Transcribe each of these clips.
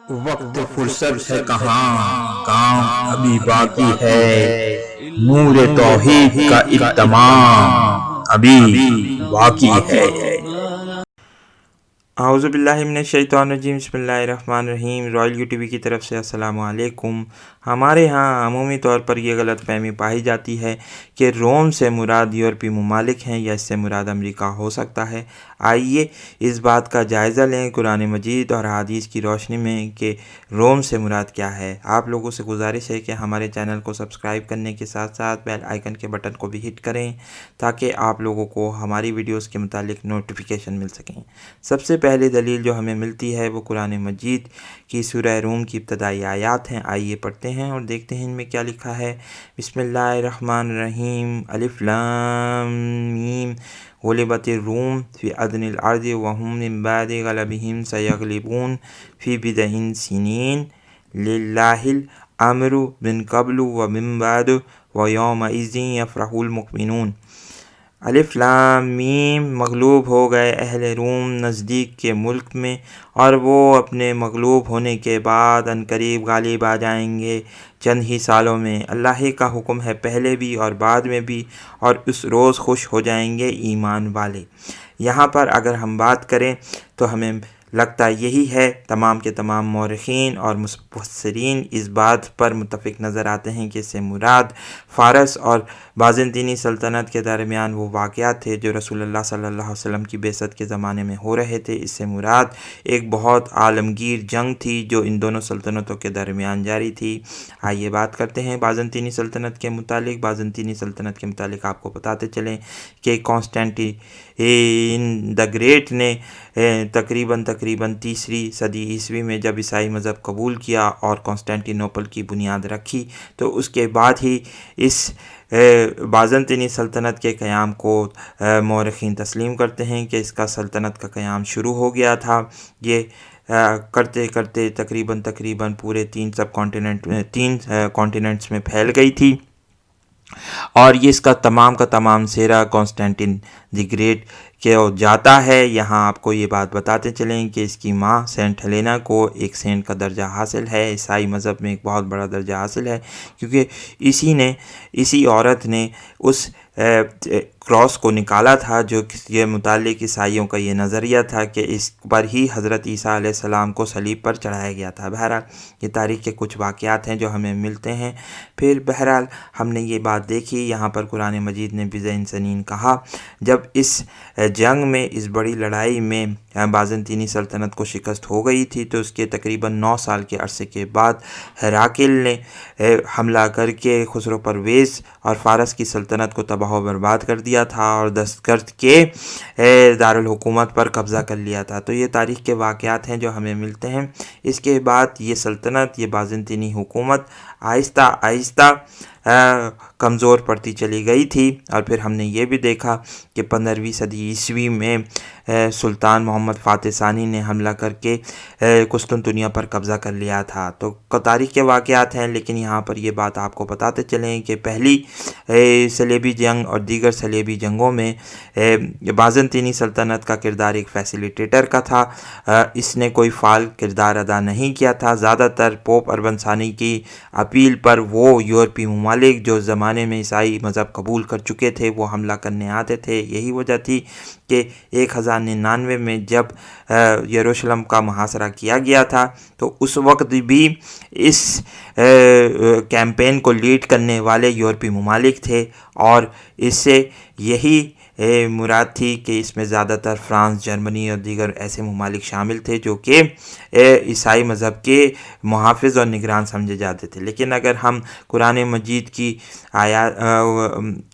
وقت فرصت ہے کہاں، کام ابھی باقی ہے، نور توحید کا اتمام ابھی باقی ہے۔ اعوذ باللہ من الشیطان الرجیم، بسم اللہ الرحمن الرحیم۔ رائل یو ٹی وی کی طرف سے السلام علیکم۔ ہمارے ہاں عمومی طور پر یہ غلط فہمی پائی جاتی ہے کہ روم سے مراد یورپی ممالک ہیں یا اس سے مراد امریکہ ہو سکتا ہے۔ آئیے اس بات کا جائزہ لیں قرآن مجید اور احادیث کی روشنی میں کہ روم سے مراد کیا ہے۔ آپ لوگوں سے گزارش ہے کہ ہمارے چینل کو سبسکرائب کرنے کے ساتھ ساتھ بیل آئیکن کے بٹن کو بھی ہٹ کریں تاکہ آپ لوگوں کو ہماری ویڈیوز کے متعلق نوٹیفیکیشن مل سکیں۔ سب سے پہلی دلیل جو ہمیں ملتی ہے وہ قرآن مجید کی سورہ روم کی ابتدائی آیات ہیں۔ آئیے پڑھتے ہیں اور دیکھتے ہیں ان میں کیا لکھا ہے۔ بسم اللہ الرحمن الرحیم، الف لام میم، غلبت الروم فی ادنی الارض وهم من بعد غلبهم سیغلبون فی بضع سنین للہ الامر من قبل ومن بعد ویومئذ یفرح المؤمنون۔ الف لام میم، مغلوب ہو گئے اہل روم نزدیک کے ملک میں، اور وہ اپنے مغلوب ہونے کے بعد عنقریب غالب آ جائیں گے چند ہی سالوں میں۔ اللہ کا حکم ہے پہلے بھی اور بعد میں بھی، اور اس روز خوش ہو جائیں گے ایمان والے۔ یہاں پر اگر ہم بات کریں تو ہمیں لگتا یہی ہے، تمام کے تمام مورخین اور مفسرین اس بات پر متفق نظر آتے ہیں کہ اس سے مراد فارس اور بازنطینی سلطنت کے درمیان وہ واقعات تھے جو رسول اللہ صلی اللہ علیہ وسلم کی بعثت کے زمانے میں ہو رہے تھے۔ اس سے مراد ایک بہت عالمگیر جنگ تھی جو ان دونوں سلطنتوں کے درمیان جاری تھی۔ آئیے بات کرتے ہیں بازنطینی سلطنت کے متعلق۔ بازنطینی سلطنت کے متعلق آپ کو بتاتے چلیں کہ کانسٹینٹین دا گریٹ نے تقریباً تیسری صدی عیسوی میں جب عیسائی مذہب قبول کیا اور کانسٹینٹی نوپل کی بنیاد رکھی تو اس کے بعد ہی اس بازنطینی سلطنت کے قیام کو مورخین تسلیم کرتے ہیں کہ اس کا سلطنت کا قیام شروع ہو گیا تھا۔ یہ کرتے کرتے تقریباً پورے تین کانٹیننٹس میں پھیل گئی تھی، اور یہ اس کا تمام سیرا کانسٹینٹین دی گریٹ کے جاتا ہے۔ یہاں آپ کو یہ بات بتاتے چلیں کہ اس کی ماں سینٹ ہیلینا کو ایک سینٹ کا درجہ حاصل ہے، عیسائی مذہب میں ایک بہت بڑا درجہ حاصل ہے، کیونکہ اسی عورت نے اس کراس کو نکالا تھا جو یہ متعلق عیسائیوں کا یہ نظریہ تھا کہ اس پر ہی حضرت عیسیٰ علیہ السلام کو صلیب پر چڑھایا گیا تھا۔ بہرحال یہ تاریخ کے کچھ واقعات ہیں جو ہمیں ملتے ہیں۔ پھر بہرحال ہم نے یہ بات دیکھی، یہاں پر قرآن مجید نے بضع سنین کہا۔ جب اس جنگ میں، اس بڑی لڑائی میں بازنطینی سلطنت کو شکست ہو گئی تھی تو اس کے تقریباً 9 سال کے عرصے کے بعد ہراکل نے حملہ کر کے خسرو پرویز اور فارس کی سلطنت کو تباہ و برباد کر دیا تھا اور دستگرد کے دارالحکومت پر قبضہ کر لیا تھا۔ تو یہ تاریخ کے واقعات ہیں جو ہمیں ملتے ہیں۔ اس کے بعد یہ سلطنت، یہ بازنطینی حکومت آہستہ آہستہ کمزور پڑتی چلی گئی تھی، اور پھر ہم نے یہ بھی دیکھا کہ 15ویں صدی عیسوی میں سلطان محمد فاتح ثانی نے حملہ کر کے قسطنطنیہ پر قبضہ کر لیا تھا۔ تو تاریخ کے واقعات ہیں، لیکن یہاں پر یہ بات آپ کو بتاتے چلیں کہ پہلی صلیبی جنگ اور دیگر صلیبی جنگوں میں بازنطینی سلطنت کا کردار ایک فیسیلیٹیٹر کا تھا۔ اس نے کوئی فعال کردار ادا نہیں کیا تھا۔ زیادہ تر پوپ اربن ثانی کی اپیل پر وہ یورپی ممالک جو زمانے میں عیسائی مذہب قبول کر چکے تھے وہ حملہ کرنے آتے تھے۔ یہی وجہ تھی کہ 1099 میں جب یروشلم کا محاصرہ کیا گیا تھا تو اس وقت بھی اس کیمپین کو لیڈ کرنے والے یورپی ممالک تھے، اور اس سے یہی مراد تھی کہ اس میں زیادہ تر فرانس، جرمنی اور دیگر ایسے ممالک شامل تھے جو کہ عیسائی مذہب کے محافظ اور نگران سمجھے جاتے تھے۔ لیکن اگر ہم قرآن مجید کی آیات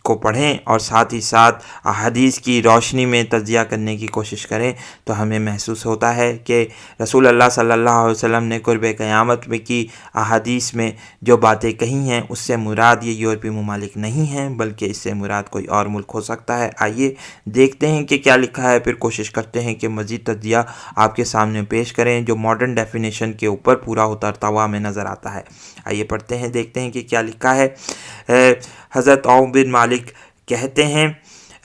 کو پڑھیں اور ساتھ ہی ساتھ احادیث کی روشنی میں تجزیہ کرنے کی کوشش کریں تو ہمیں محسوس ہوتا ہے کہ رسول اللہ صلی اللہ علیہ وسلم نے قرب قیامت میں کی احادیث میں جو باتیں کہی ہیں اس سے مراد یہ یورپی ممالک نہیں ہیں، بلکہ اس سے مراد کوئی اور ملک ہو سکتا ہے۔ آئیے دیکھتے ہیں کہ کیا لکھا ہے، پھر کوشش کرتے ہیں کہ مزید تجزیہ آپ کے سامنے پیش کریں جو ماڈرن ڈیفینیشن کے اوپر پورا اترتا ہوا ہمیں نظر آتا ہے۔ آئیے پڑھتے ہیں، دیکھتے ہیں کہ کیا لکھا ہے۔ حضرت عوف بن مالک کہتے ہیں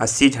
80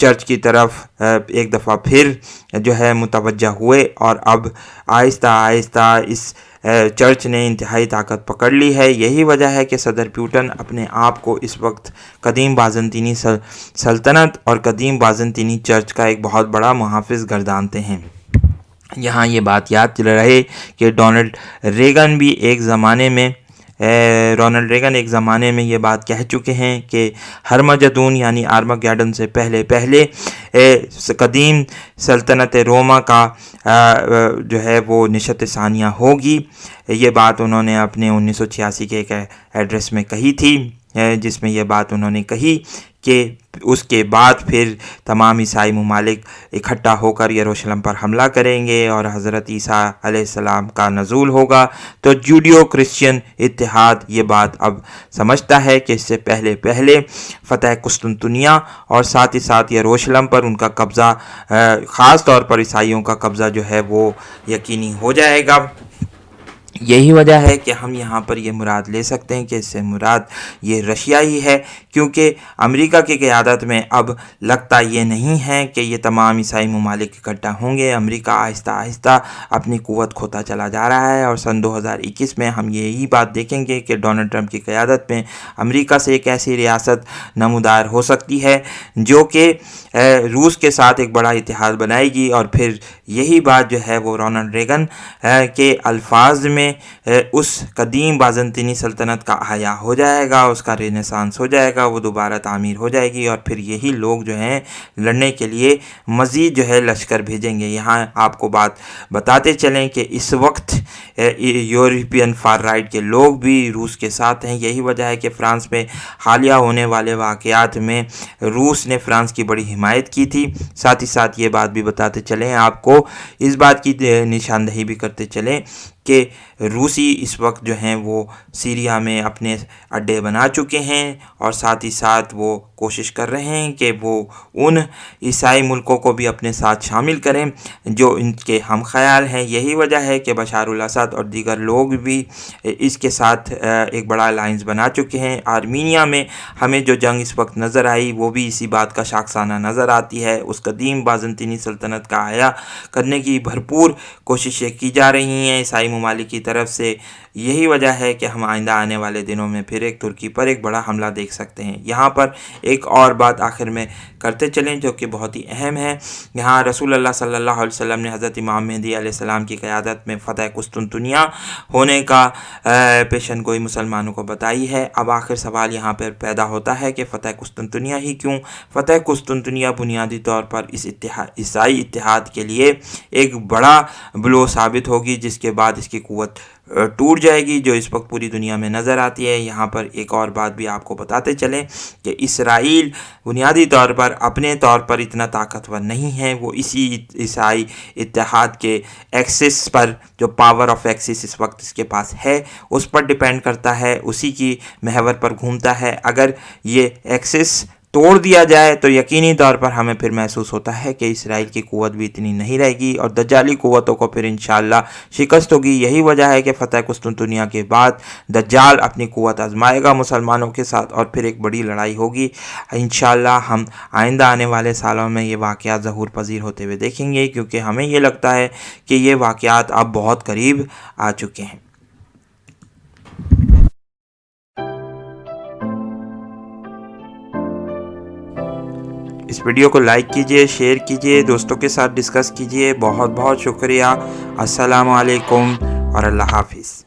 چرچ کی طرف ایک دفعہ پھر جو ہے متوجہ ہوئے، اور اب آہستہ آہستہ اس چرچ نے انتہائی طاقت پکڑ لی ہے۔ یہی وجہ ہے کہ صدر پیوٹن اپنے آپ کو اس وقت قدیم بازنطینی سلطنت اور قدیم بازنطینی چرچ کا ایک بہت بڑا محافظ گردانتے ہیں۔ یہاں یہ بات یاد رہے کہ رونلڈ ریگن ایک زمانے میں یہ بات کہہ چکے ہیں کہ ہرمجدون یعنی آرمگیڈن سے پہلے قدیم سلطنت روما کا جو ہے وہ نشست ثانیہ ہوگی۔ یہ بات انہوں نے اپنے 1986 کے ایک ایڈریس میں کہی تھی، جس میں یہ بات انہوں نے کہی کہ اس کے بعد پھر تمام عیسائی ممالک اکٹھا ہو کر یروشلم پر حملہ کریں گے اور حضرت عیسیٰ علیہ السلام کا نزول ہوگا۔ تو جوڈیو کرسچین اتحاد یہ بات اب سمجھتا ہے کہ اس سے پہلے فتح قسطنطنیہ اور ساتھ ہی ساتھ یروشلم پر ان کا قبضہ، خاص طور پر عیسائیوں کا قبضہ جو ہے وہ یقینی ہو جائے گا۔ یہی وجہ ہے کہ ہم یہاں پر یہ مراد لے سکتے ہیں کہ اس سے مراد یہ رشیا ہی ہے، کیونکہ امریکہ کی قیادت میں اب لگتا یہ نہیں ہے کہ یہ تمام عیسائی ممالک اکٹھا ہوں گے۔ امریکہ آہستہ آہستہ اپنی قوت کھوتا چلا جا رہا ہے، اور سن 2021 میں ہم یہی بات دیکھیں گے کہ ڈونلڈ ٹرمپ کی قیادت میں امریکہ سے ایک ایسی ریاست نمودار ہو سکتی ہے جو کہ روس کے ساتھ ایک بڑا اتحاد بنائے گی، اور پھر یہی بات جو ہے وہ رونلڈ ریگن کے الفاظ میں اس قدیم بازنطینی سلطنت کا احیا ہو جائے گا، اس کا رینیسانس ہو جائے گا، وہ دوبارہ تعمیر ہو جائے گی، اور پھر یہی لوگ جو ہیں لڑنے کے لیے مزید جو ہے لشکر بھیجیں گے۔ یہاں آپ کو بات بتاتے چلیں کہ اس وقت یورپین فار رائٹ کے لوگ بھی روس کے ساتھ ہیں۔ یہی وجہ ہے کہ فرانس میں حالیہ ہونے والے واقعات میں روس نے فرانس کی بڑی حمایت کی تھی۔ ساتھ ہی ساتھ یہ بات بھی بتاتے چلیں آپ کو، اس بات کی نشاندہی بھی کرتے چلیں کہ روسی اس وقت جو ہیں وہ سیریا میں اپنے اڈے بنا چکے ہیں، اور ساتھ ہی ساتھ وہ کوشش کر رہے ہیں کہ وہ ان عیسائی ملکوں کو بھی اپنے ساتھ شامل کریں جو ان کے ہم خیال ہیں۔ یہی وجہ ہے کہ بشار الاسد اور دیگر لوگ بھی اس کے ساتھ ایک بڑا الائنس بنا چکے ہیں۔ آرمینیا میں ہمیں جو جنگ اس وقت نظر آئی وہ بھی اسی بات کا شاخسانہ نظر آتی ہے۔ اس قدیم بازنطینی سلطنت کا احیا کرنے کی بھرپور کوششیں کی جا رہی ہیں عیسائی ممالک کی طرف سے۔ یہی وجہ ہے کہ ہم آئندہ آنے والے دنوں میں پھر ایک ترکی پر ایک بڑا حملہ دیکھ سکتے ہیں۔ یہاں پر ایک اور بات آخر میں کرتے چلیں جو کہ بہت ہی اہم ہے۔ یہاں رسول اللہ صلی اللہ علیہ وسلم نے حضرت امام مہدی علیہ السلام کی قیادت میں فتح قسطنطنیہ ہونے کا پیشن گوئی مسلمانوں کو بتائی ہے۔ اب آخر سوال یہاں پر پیدا ہوتا ہے کہ فتح قسطنطنیہ ہی کیوں؟ فتح قسطنطنیہ بنیادی طور پر اس عیسائی اتحاد کے لیے ایک بڑا بلو ثابت ہوگی، جس کے بعد اس کی قوت ٹوٹ جائے گی جو اس وقت پوری دنیا میں نظر آتی ہے۔ یہاں پر ایک اور بات بھی آپ کو بتاتے چلیں کہ اسرائیل بنیادی طور پر اپنے طور پر اتنا طاقتور نہیں ہے، وہ اسی عیسائی اتحاد کے ایکسس پر، جو پاور آف ایکسس اس وقت اس کے پاس ہے، اس پر ڈیپینڈ کرتا ہے، اسی کی محور پر گھومتا ہے۔ اگر یہ ایکسس توڑ دیا جائے تو یقینی طور پر ہمیں پھر محسوس ہوتا ہے کہ اسرائیل کی قوت بھی اتنی نہیں رہے گی، اور دجالی قوتوں کو پھر انشاءاللہ شکست ہوگی۔ یہی وجہ ہے کہ فتح قسطنطنیہ کے بعد دجال اپنی قوت آزمائے گا مسلمانوں کے ساتھ، اور پھر ایک بڑی لڑائی ہوگی۔ انشاءاللہ ہم آئندہ آنے والے سالوں میں یہ واقعات ظہور پذیر ہوتے ہوئے دیکھیں گے، کیونکہ ہمیں یہ لگتا ہے کہ یہ واقعات اب بہت قریب آ چکے ہیں۔ اس ویڈیو کو لائک کیجئے، شیئر کیجئے، دوستوں کے ساتھ ڈسکس کیجئے۔ بہت بہت شکریہ۔ السلام علیکم اور اللہ حافظ۔